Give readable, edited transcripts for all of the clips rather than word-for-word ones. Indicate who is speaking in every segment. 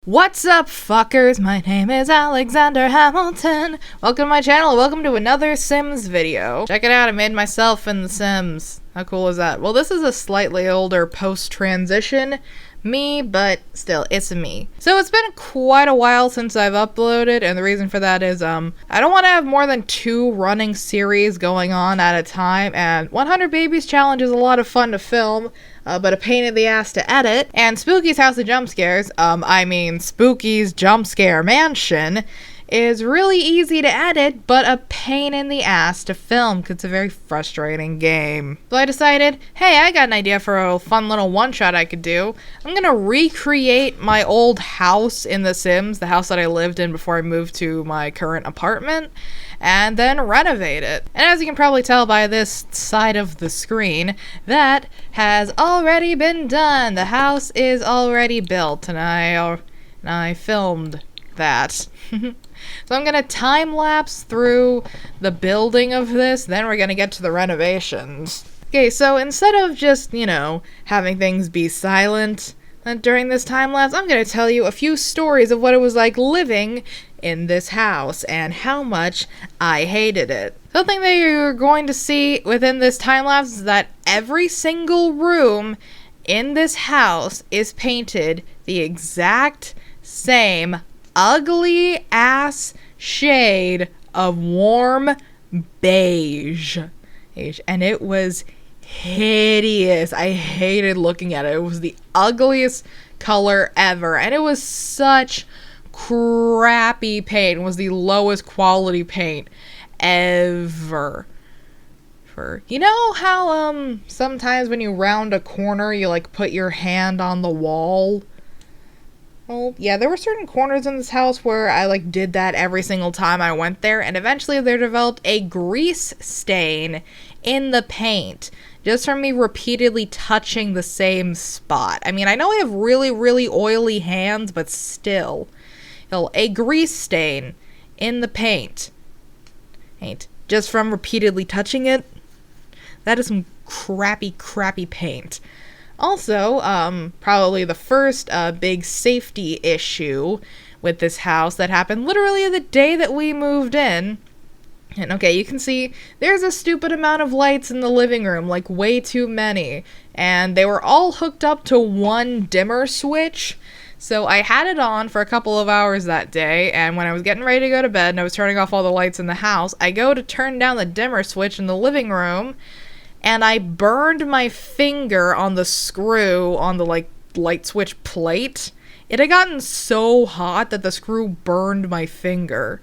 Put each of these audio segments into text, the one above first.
Speaker 1: What's up, fuckers? My name is Alexander Hamilton. Welcome to my channel. Welcome to another Sims video. Check it out, I made myself in The Sims. How cool is that? Well, this is a slightly older post-transition me, but still, it's a me. So it's been quite a while since I've uploaded, and the reason for that is, I don't want to have more than 2 running series going on at a time, and 100 Babies Challenge is a lot of fun to film, but a pain in the ass to edit. And Spooky's House of Jump Scares, Spooky's Jump Scare Mansion, is really easy to edit, but a pain in the ass to film, because it's a very frustrating game. So I decided, hey, I got an idea for a fun little one-shot I could do. I'm gonna recreate my old house in The Sims, the house that I lived in before I moved to my current apartment, and then renovate it. And as you can probably tell by this side of the screen, that has already been done. The house is already built, and I filmed that. So I'm gonna time-lapse through the building of this, then we're gonna get to the renovations. Okay, so instead of just, having things be silent during this time-lapse, I'm gonna tell you a few stories of what it was like living in this house and how much I hated it. Something that you're going to see within this time-lapse is that every single room in this house is painted the exact same ugly ass shade of warm beige. And it was hideous. I hated looking at it. It was the ugliest color ever. And it was such crappy paint. It was the lowest quality paint ever. You know how sometimes when you round a corner you put your hand on the wall? Well, yeah, there were certain corners in this house where I did that every single time I went there, and eventually there developed a grease stain in the paint just from me repeatedly touching the same spot. I mean, I know I have really, really oily hands, but still. A grease stain in the paint. Just from repeatedly touching it. That is some crappy, crappy paint. Also, probably the first big safety issue with this house that happened literally the day that we moved in. And okay, you can see there's a stupid amount of lights in the living room, way too many. And they were all hooked up to one dimmer switch. So I had it on for a couple of hours that day, and when I was getting ready to go to bed and I was turning off all the lights in the house, I go to turn down the dimmer switch in the living room, and I burned my finger on the screw on the light switch plate. It had gotten so hot that the screw burned my finger.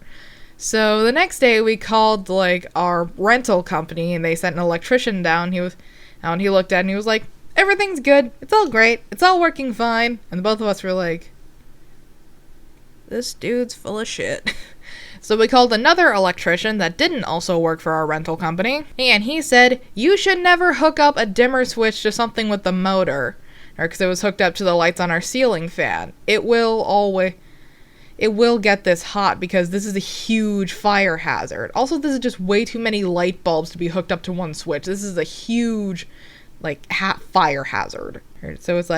Speaker 1: So the next day we called our rental company, and they sent an electrician down. He looked at it and he was like, "Everything's good. It's all great. It's all working fine." And both of us were like, "This dude's full of shit." So we called another electrician that didn't also work for our rental company, and he said, "You should never hook up a dimmer switch to something with the motor, or because it was hooked up to the lights on our ceiling fan. It will get this hot because this is a huge fire hazard. Also, this is just way too many light bulbs to be hooked up to one switch. This is a huge, fire hazard." So it's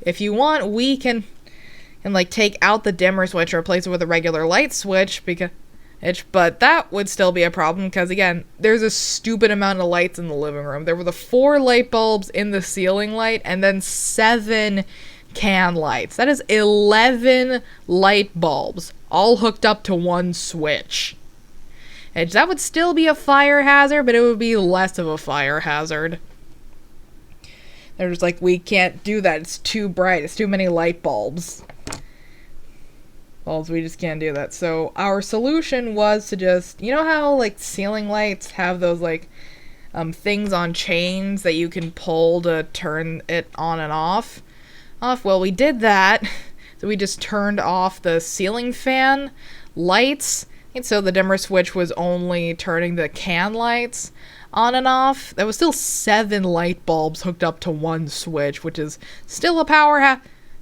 Speaker 1: if you want, we can take out the dimmer switch or replace it with a regular light switch, but that would still be a problem because, again, there's a stupid amount of lights in the living room. There were the 4 light bulbs in the ceiling light and then 7 can lights. That is 11 light bulbs all hooked up to one switch. And that would still be a fire hazard, but it would be less of a fire hazard. They're just we can't do that. It's too bright. It's too many light bulbs. Well, we just can't do that. So our solution was to just, how ceiling lights have those things on chains that you can pull to turn it on and off? Well, we did that. So we just turned off the ceiling fan lights, and so the dimmer switch was only turning the can lights on and off. There was still 7 light bulbs hooked up to one switch, which is still a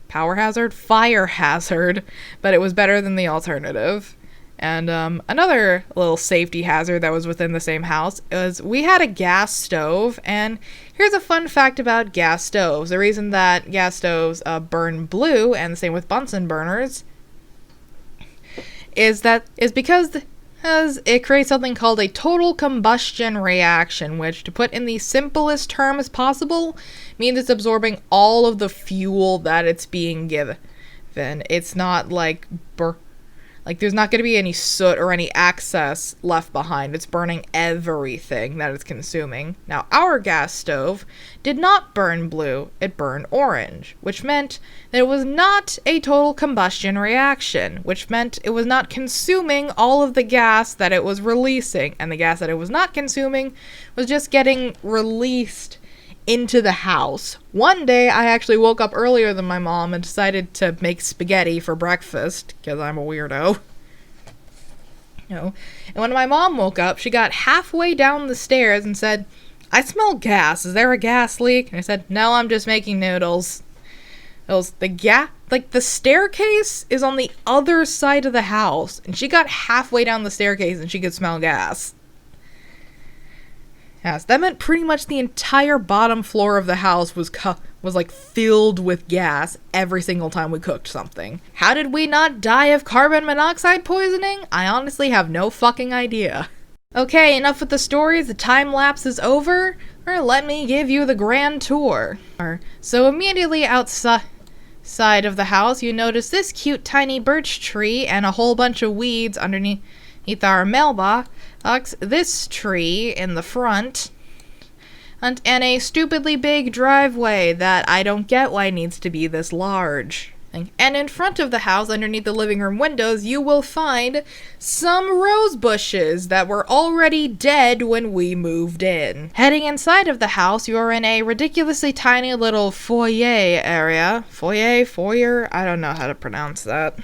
Speaker 1: fire hazard, but it was better than the alternative. And another little safety hazard that was within the same house was we had a gas stove. And here's a fun fact about gas stoves. The reason that gas stoves burn blue, and the same with Bunsen burners, is because it creates something called a total combustion reaction, which, to put in the simplest terms possible, means it's absorbing all of the fuel that it's being given. It's not like there's not going to be any soot or any excess left behind. It's burning everything that it's consuming. Now, our gas stove did not burn blue, it burned orange, which meant that it was not a total combustion reaction, which meant it was not consuming all of the gas that it was releasing, and the gas that it was not consuming was just getting released into the house. One day, I actually woke up earlier than my mom and decided to make spaghetti for breakfast, because I'm a weirdo. And when my mom woke up, she got halfway down the stairs and said, "I smell gas. Is there a gas leak?" And I said, "No, I'm just making noodles." The staircase is on the other side of the house, and she got halfway down the staircase and she could smell gas. Yes, that meant pretty much the entire bottom floor of the house was like filled with gas every single time we cooked something. How did we not die of carbon monoxide poisoning? I honestly have no fucking idea. Okay, enough with the stories. The time lapse is over. Let me give you the grand tour. So immediately outside of the house, you notice this cute tiny birch tree and a whole bunch of weeds underneath our mailbox. This tree in the front, and a stupidly big driveway that I don't get why it needs to be this large. And in front of the house, underneath the living room windows, you will find some rose bushes that were already dead when we moved in. Heading inside of the house, you are in a ridiculously tiny little foyer area. Foyer? I don't know how to pronounce that.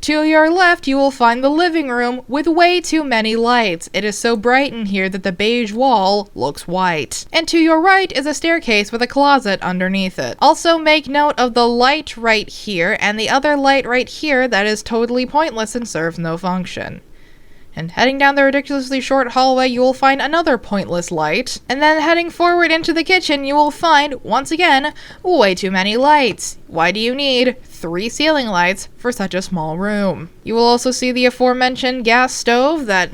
Speaker 1: To your left, you will find the living room with way too many lights. It is so bright in here that the beige wall looks white. And to your right is a staircase with a closet underneath it. Also make note of the light right here and the other light right here that is totally pointless and serves no function. And heading down the ridiculously short hallway, you will find another pointless light. And then heading forward into the kitchen, you will find, once again, way too many lights. Why do you need 3 ceiling lights for such a small room? You will also see the aforementioned gas stove that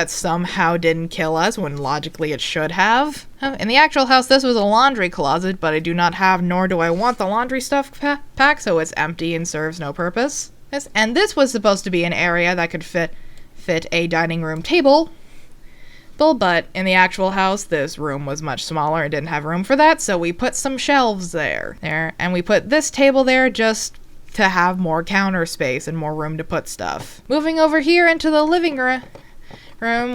Speaker 1: somehow didn't kill us when logically it should have. In the actual house, this was a laundry closet, but I do not have nor do I want the laundry stuff pack, so it's empty and serves no purpose. And this was supposed to be an area that could fit a dining room table, but in the actual house, this room was much smaller and didn't have room for that, so we put some shelves there, and we put this table there just to have more counter space and more room to put stuff. Moving over here into the living room,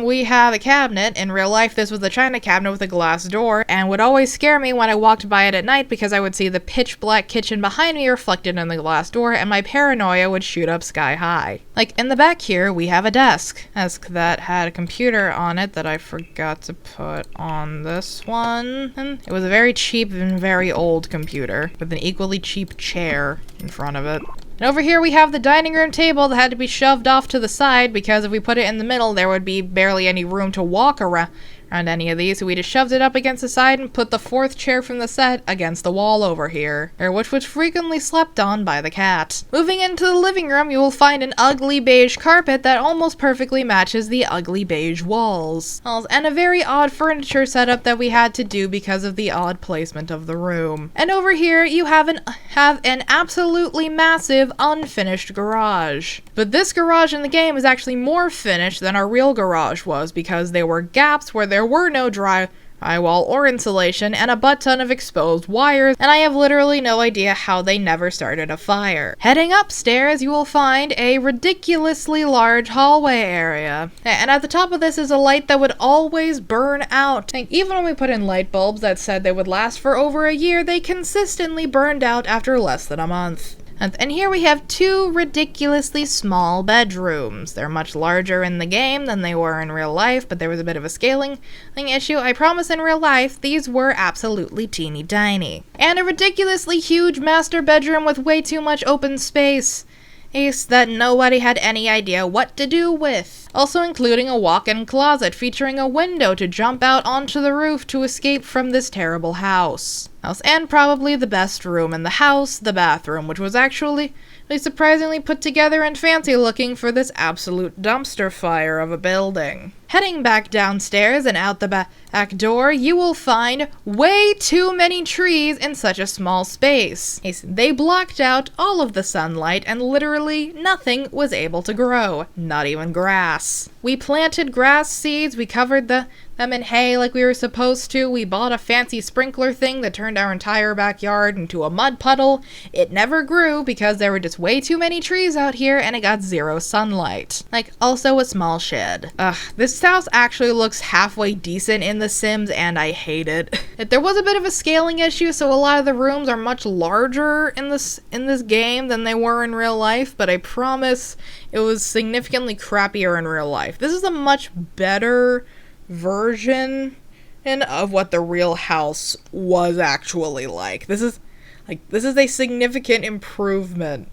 Speaker 1: we have a cabinet. In real life, this was a china cabinet with a glass door, and would always scare me when I walked by it at night because I would see the pitch black kitchen behind me reflected in the glass door, and my paranoia would shoot up sky high. Like, in the back here, we have a desk that had a computer on it that I forgot to put on this one. And it was a very cheap and very old computer with an equally cheap chair in front of it. And over here we have the dining room table that had to be shoved off to the side because if we put it in the middle, there would be barely any room to walk around any of these. So we just shoved it up against the side and put the 4th chair from the set against the wall over here, which was frequently slept on by the cat. Moving into the living room, you will find an ugly beige carpet that almost perfectly matches the ugly beige walls. And a very odd furniture setup that we had to do because of the odd placement of the room. And over here, you have an absolutely massive unfinished garage. But this garage in the game is actually more finished than our real garage was because there were gaps where there were no drywall or insulation and a butt ton of exposed wires, and I have literally no idea how they never started a fire. Heading upstairs, you will find a ridiculously large hallway area. And at the top of this is a light that would always burn out. And even when we put in light bulbs that said they would last for over a year, they consistently burned out after less than a month. And here we have 2 ridiculously small bedrooms. They're much larger in the game than they were in real life, but there was a bit of a scaling issue. I promise in real life, these were absolutely teeny tiny. And a ridiculously huge master bedroom with way too much open space. space that nobody had any idea what to do with. Also including a walk-in closet featuring a window to jump out onto the roof to escape from this terrible house. And probably the best room in the house, the bathroom, which was actually surprisingly put together and fancy looking for this absolute dumpster fire of a building. Heading back downstairs and out the back door, you will find way too many trees in such a small space. They blocked out all of the sunlight and literally nothing was able to grow, not even grass. We planted grass seeds, we covered them in hay like we were supposed to, we bought a fancy sprinkler thing that turned our entire backyard into a mud puddle. It never grew because there were just way too many trees out here and it got zero sunlight. Also a small shed. This house actually looks halfway decent in The Sims and I hate it. There was a bit of a scaling issue, so a lot of the rooms are much larger in this game than they were in real life, but I promise it was significantly crappier in real life. This is a much better version of what the real house was actually like. This is a significant improvement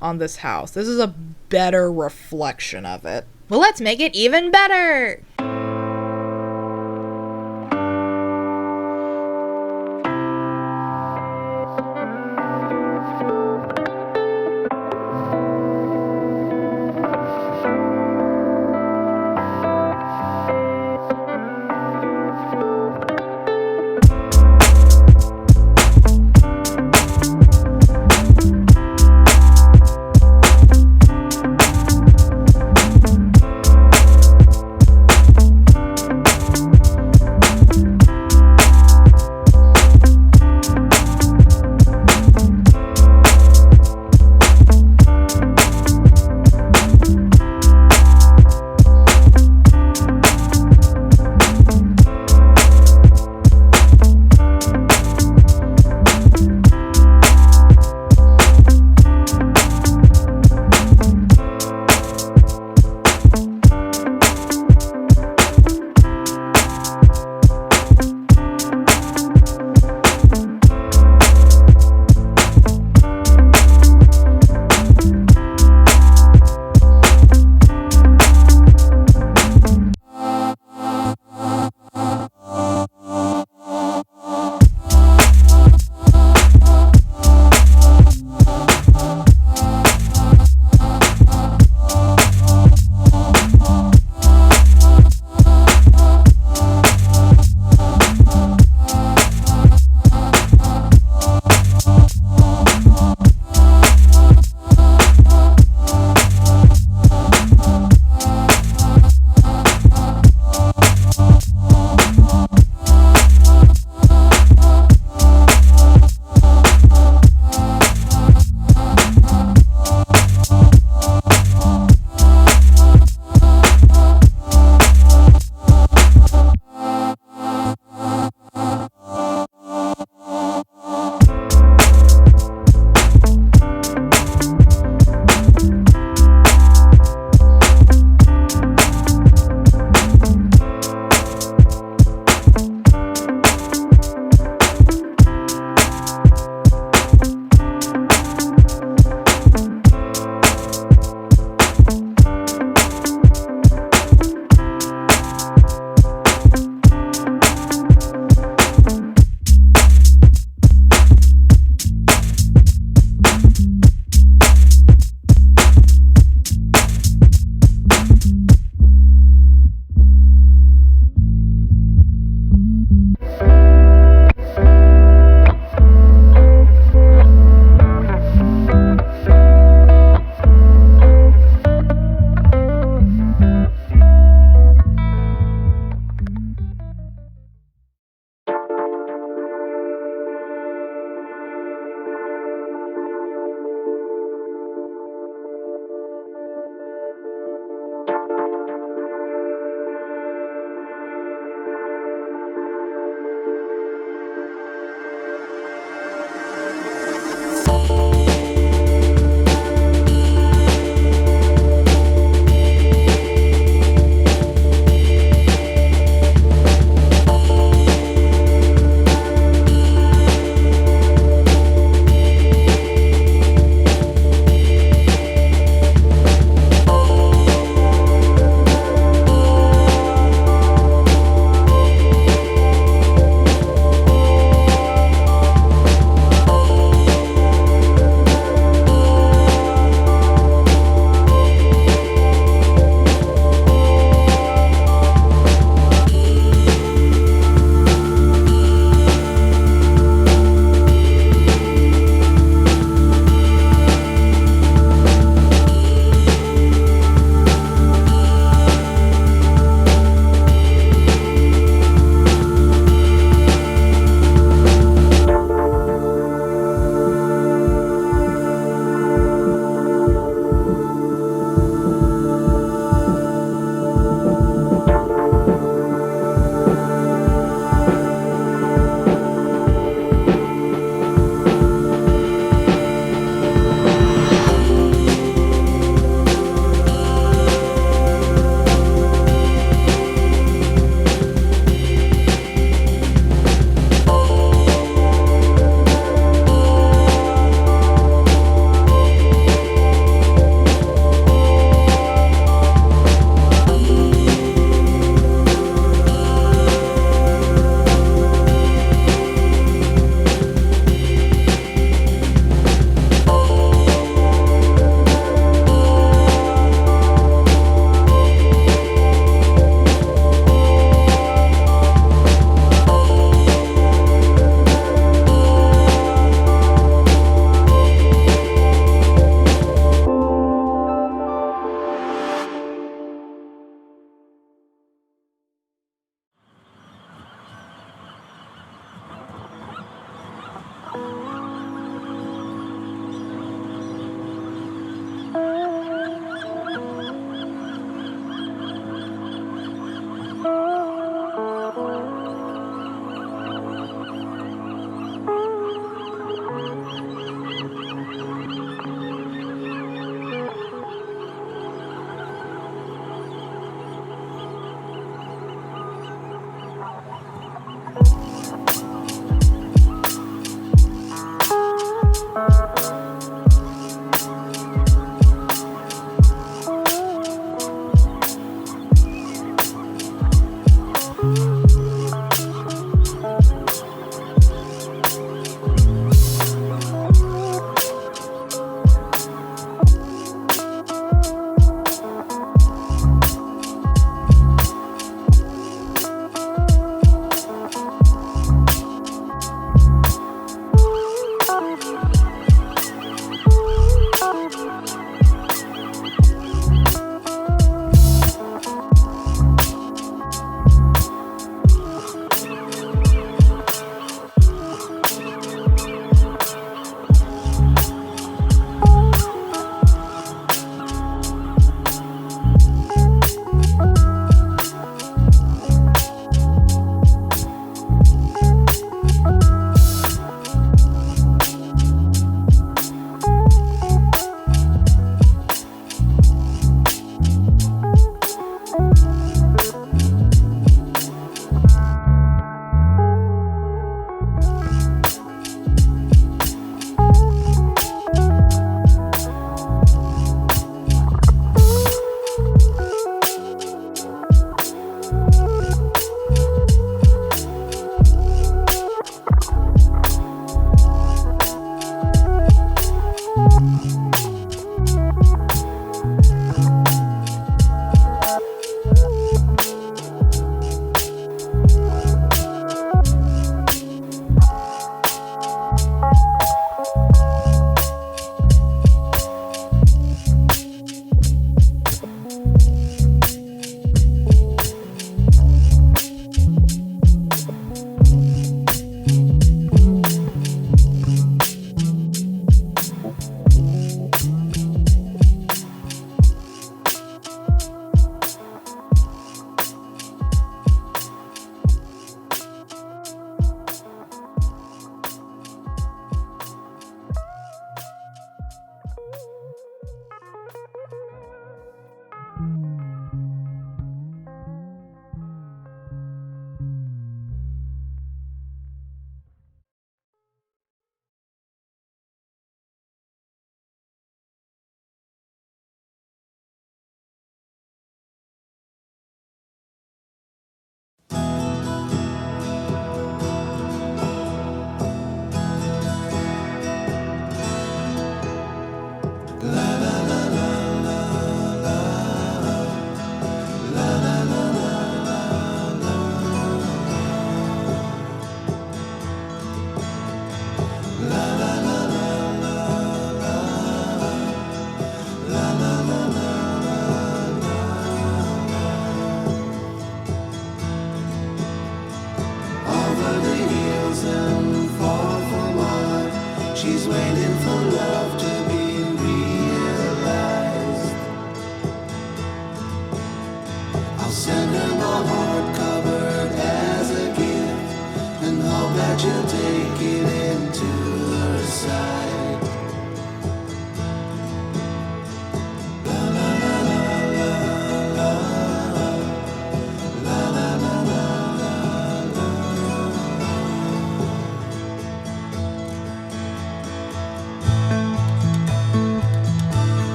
Speaker 1: on this house. This is a better reflection of it. Well, let's make it even better!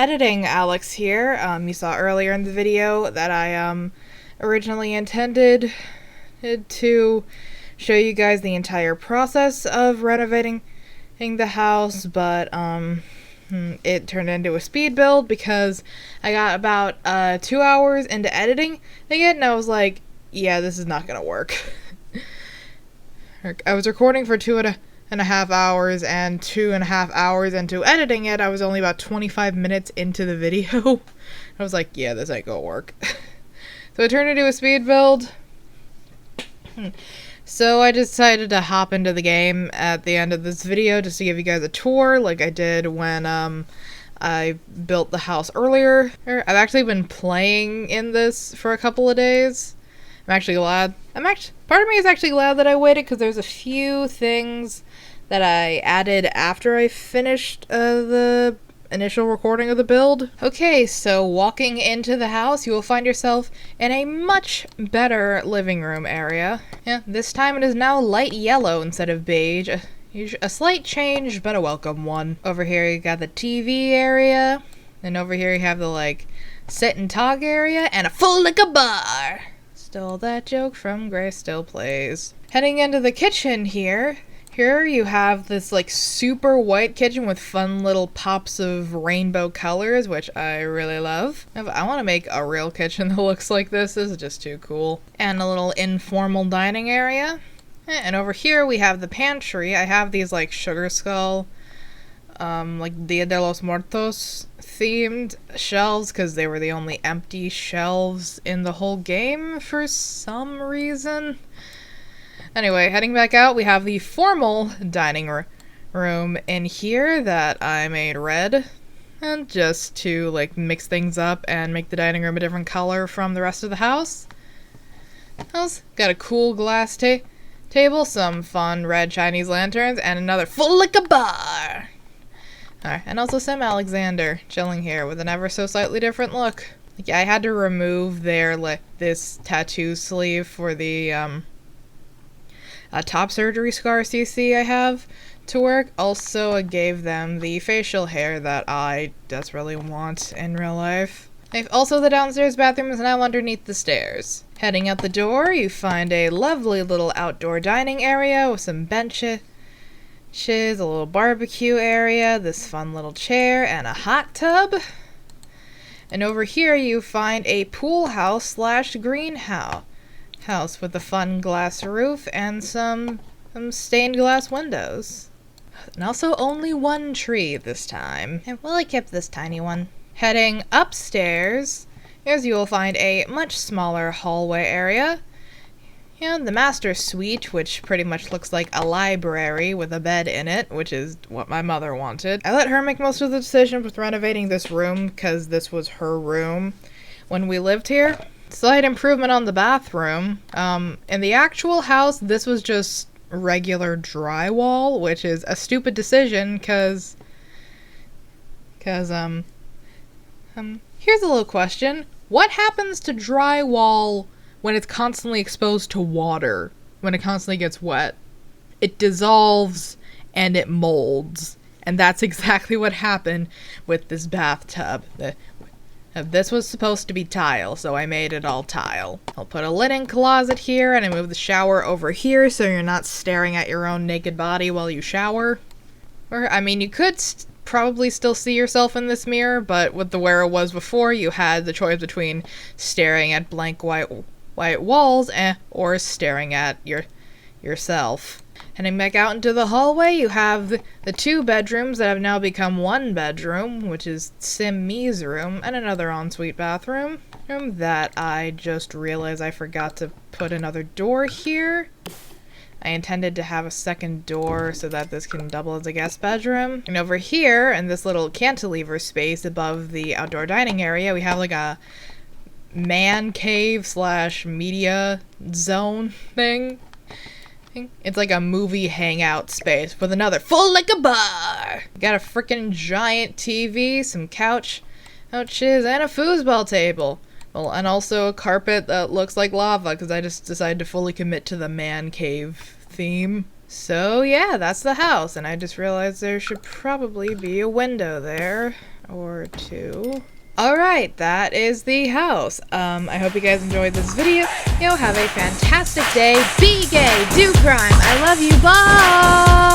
Speaker 1: editing Alex here. You saw earlier in the video that I originally intended to show you guys the entire process of renovating the house, but it turned into a speed build because I got about 2 hours into editing it, and I was like, yeah, this is not gonna work. I was recording for 2.5 hours, and 2.5 hours into editing it, I was only about 25 minutes into the video. I was like, yeah, this ain't gonna work. So it turned into a speed build. So I decided to hop into the game at the end of this video just to give you guys a tour like I did when I built the house earlier. I've actually been playing in this for a couple of days. I'm actually glad. Part of me is actually glad that I waited because there's a few things that I added after I finished the initial recording of the build. Okay, so walking into the house, you will find yourself in a much better living room area. Yeah, this time it is now light yellow instead of beige. A slight change, but a welcome one. Over here you got the TV area, and over here you have the like sit and talk area, and a full liquor bar. Stole that joke from Grace Still Plays. Heading into the kitchen here you have this like super white kitchen with fun little pops of rainbow colors, which I really love. I want to make a real kitchen that looks like this. This is just too cool. And a little informal dining area. And over here we have the pantry. I have these like sugar skull, like Dia de los Muertos themed shelves because they were the only empty shelves in the whole game for some reason. Anyway, heading back out, we have the formal dining room in here that I made red, and just to like mix things up and make the dining room a different color from the rest of the house. Got a cool glass table, some fun red Chinese lanterns, and another full liquor bar. Alright, and also Sam Alexander chilling here with an ever so slightly different look. Like, I had to remove their this tattoo sleeve for the top surgery scars you see I have to work. Also, I gave them the facial hair that I desperately want in real life. Also, the downstairs bathroom is now underneath the stairs. Heading out the door, you find a lovely little outdoor dining area with some benches, a little barbecue area, this fun little chair, and a hot tub. And over here you find a pool house / greenhouse with a fun glass roof and some stained glass windows. And also only one tree this time. And well, I kept this tiny one. Heading upstairs, you will find a much smaller hallway area. And the master suite, which pretty much looks like a library with a bed in it, which is what my mother wanted. I let her make most of the decision with renovating this room because this was her room when we lived here. Slight improvement on the bathroom. In the actual house, this was just regular drywall, which is a stupid decision because here's a little question. What happens to drywall when it's constantly exposed to water, when it constantly gets wet? It dissolves and it molds. And that's exactly what happened with this bathtub. This was supposed to be tile, so I made it all tile. I'll put a linen closet here, and I move the shower over here so you're not staring at your own naked body while you shower. Or, I mean, you could probably still see yourself in this mirror, but with the where it was before, you had the choice between staring at blank white walls or staring at yourself. Heading back out into the hallway, you have the 2 bedrooms that have now become 1 bedroom, which is Sim Me's room, and another ensuite bathroom that I just realized I forgot to put another door here. I intended to have a second door so that this can double as a guest bedroom. And over here, in this little cantilever space above the outdoor dining area, we have like a man cave / media zone thing. It's like a movie hangout space with another full liquor bar. Got a freaking giant TV, some couches, and a foosball table. Well, and also a carpet that looks like lava because I just decided to fully commit to the man cave theme. So yeah, that's the house, and I just realized there should probably be a window there. or 2. Alright, that is the house. I hope you guys enjoyed this video. Have a fantastic day. Be gay, do crime. I love you. Bye!